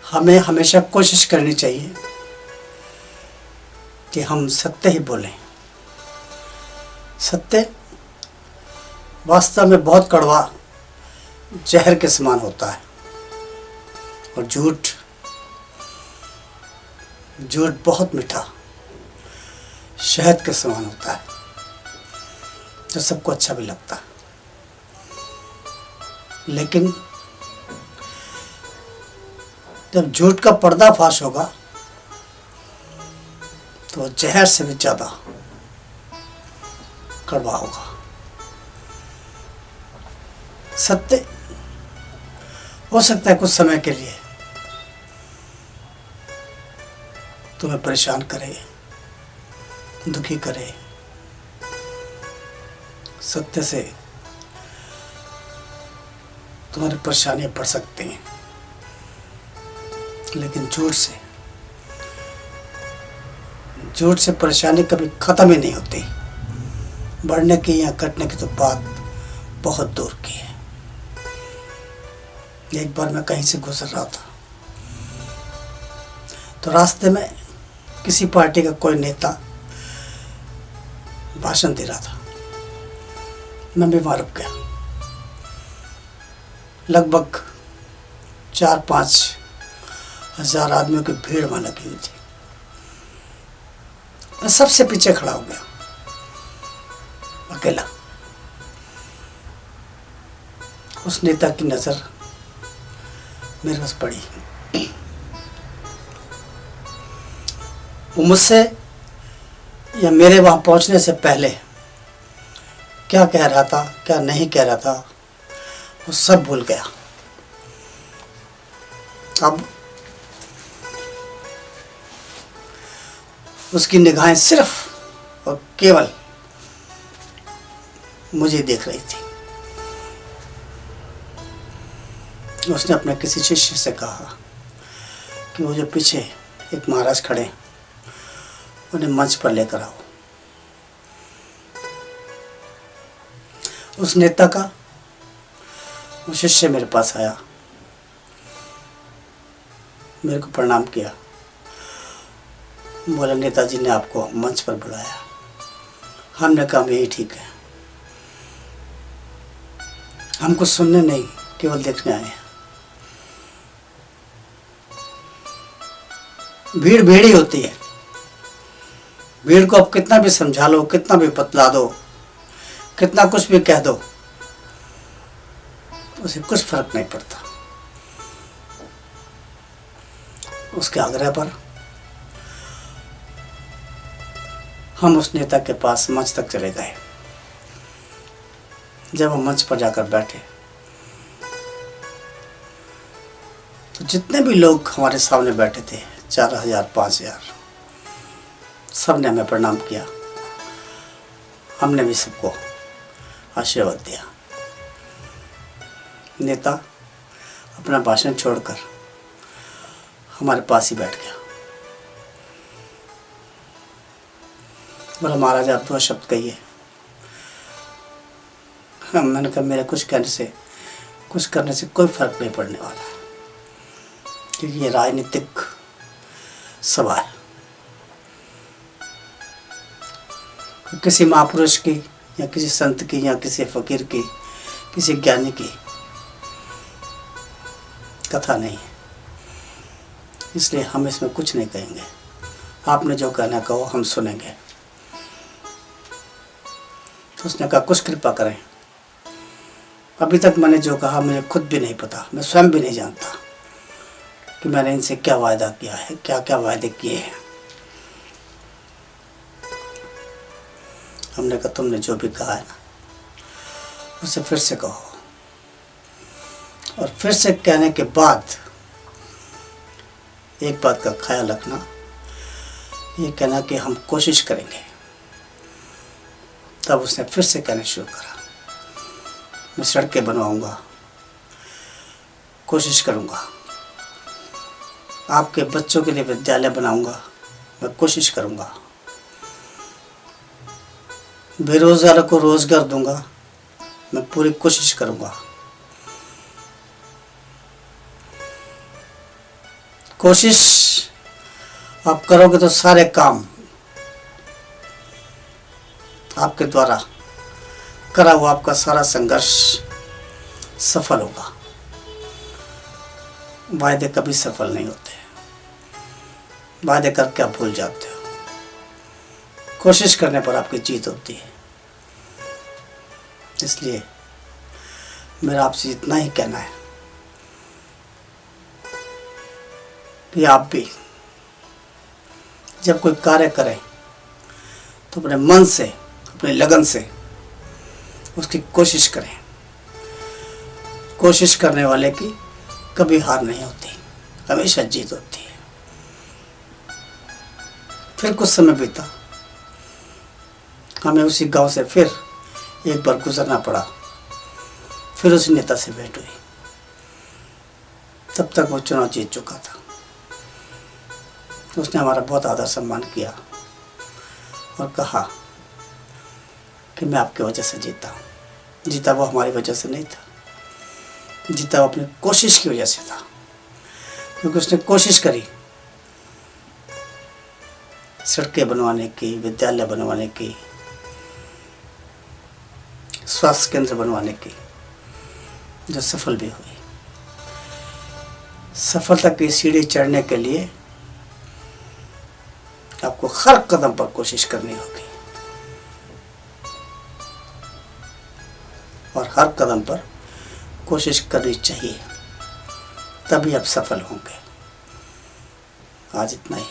हमें हमेशा कोशिश करनी चाहिए कि हम सत्य ही बोलें। सत्य वास्तव में बहुत कड़वा जहर के समान होता है और झूठ बहुत मीठा शहद के समान होता है जो सबको अच्छा भी लगता है। लेकिन जब झूठ का पर्दाफाश होगा तो जहर से भी ज़्यादा कड़वा होगा। सत्य हो सकता है कुछ समय के लिए तुम्हें परेशान करे, दुखी करे। सत्य से तुम्हारी परेशानियां बढ़ सकती हैं, लेकिन झूठ से परेशानी कभी ख़त्म ही नहीं होती। बढ़ने की या घटने की तो बात बहुत दूर की है। एक बार मैं कहीं से गुजर रहा था तो रास्ते में किसी पार्टी का कोई नेता भाषण दे रहा था। मैं भी वहाँ रुक गया। लगभग 4-5 हज़ार आदमियों की भीड़ वहाँ लगी हुई थी। मैं सबसे पीछे खड़ा हो गया, अकेला। उस नेता की नज़र मेरे पास पड़ी। वो मुझसे या मेरे वहाँ पहुँचने से पहले क्या कह रहा था, क्या नहीं कह रहा था, वो सब भूल गया। अब उसकी निगाहें सिर्फ और केवल मुझे देख रही थी। उसने अपने किसी शिष्य से कहा कि वो जो पीछे एक महाराज खड़े हैं, उन्हें मंच पर लेकर आओ। उस नेता का वो शिष्य मेरे पास आया, मेरे को प्रणाम किया, बोला नेताजी ने आपको मंच पर बुलाया। हमने कहा यही ठीक है, हम कुछ सुनने नहीं केवल देखने आए हैं। भीड़ भीड़ ही होती है। भीड़ को आप कितना भी समझा लो, कितना भी बतला दो, कितना कुछ भी कह दो, उसे कुछ फर्क नहीं पड़ता। उसके आग्रह पर हम उस नेता के पास मंच तक चले गए। जब हम मंच पर जाकर बैठे तो जितने भी लोग हमारे सामने बैठे थे, 4000 5000, सब ने हमें प्रणाम किया। हमने भी सबको आशीर्वाद दिया। नेता अपना भाषण छोड़कर हमारे पास ही बैठ गया। बोला महाराज आप 2 शब्द कहिए। मैंने कहा मेरे कुछ करने से कोई फर्क नहीं पड़ने वाला है, क्योंकि ये राजनीतिक सभा है। किसी महापुरुष की या किसी संत की या किसी फकीर की, किसी ज्ञानी की कथा नहीं है, इसलिए हम इसमें कुछ नहीं कहेंगे। आपने जो कहना कहो हम सुनेंगे। तो उसने कहा कुछ कृपा करें। अभी तक मैंने जो कहा मुझे खुद भी नहीं पता, मैं स्वयं भी नहीं जानता कि मैंने इनसे क्या वायदा किया है, क्या क्या वायदे किए हैं। हमने कहा तुमने जो भी कहा है ना, उसे फिर से कहो, और फिर से कहने के बाद एक बात का ख्याल रखना, ये कहना कि हम कोशिश करेंगे। तब उसने फिर से कहना शुरू करा, मैं सड़कें बनवाऊंगा, कोशिश करूंगा, आपके बच्चों के लिए विद्यालय बनाऊंगा, मैं कोशिश करूंगा, बेरोजगारों को रोजगार दूंगा, मैं पूरी कोशिश करूंगा। कोशिश आप करोगे तो सारे काम आपके द्वारा करा हुआ आपका सारा संघर्ष सफल होगा। वायदे कभी सफल नहीं होते, वायदे करके आप भूल जाते हो। कोशिश करने पर आपकी जीत होती है। इसलिए मेरा आपसे इतना ही कहना है कि आप भी जब कोई कार्य करें तो अपने मन से, अपने लगन से उसकी कोशिश करें। कोशिश करने वाले की कभी हार नहीं होती, हमेशा जीत होती है। फिर कुछ समय बीता, हमें उसी गांव से फिर एक बार गुजरना पड़ा। फिर उस नेता से भेंट हुई। तब तक वो चुनाव जीत चुका था। उसने हमारा बहुत आदर सम्मान किया और कहा कि मैं आपकी वजह से जीता हूँ। जीता वो हमारी वजह से नहीं था, जीता वो अपनी कोशिश की वजह से था। क्योंकि उसने कोशिश करी सड़कें बनवाने की, विद्यालय बनवाने की, स्वास्थ्य केंद्र बनवाने की, जो सफल भी हुई। सफलता की सीढ़ी चढ़ने के लिए आपको हर कदम पर कोशिश करनी होगी और हर कदम पर कोशिश करनी चाहिए, तभी आप सफल होंगे। आज इतना ही।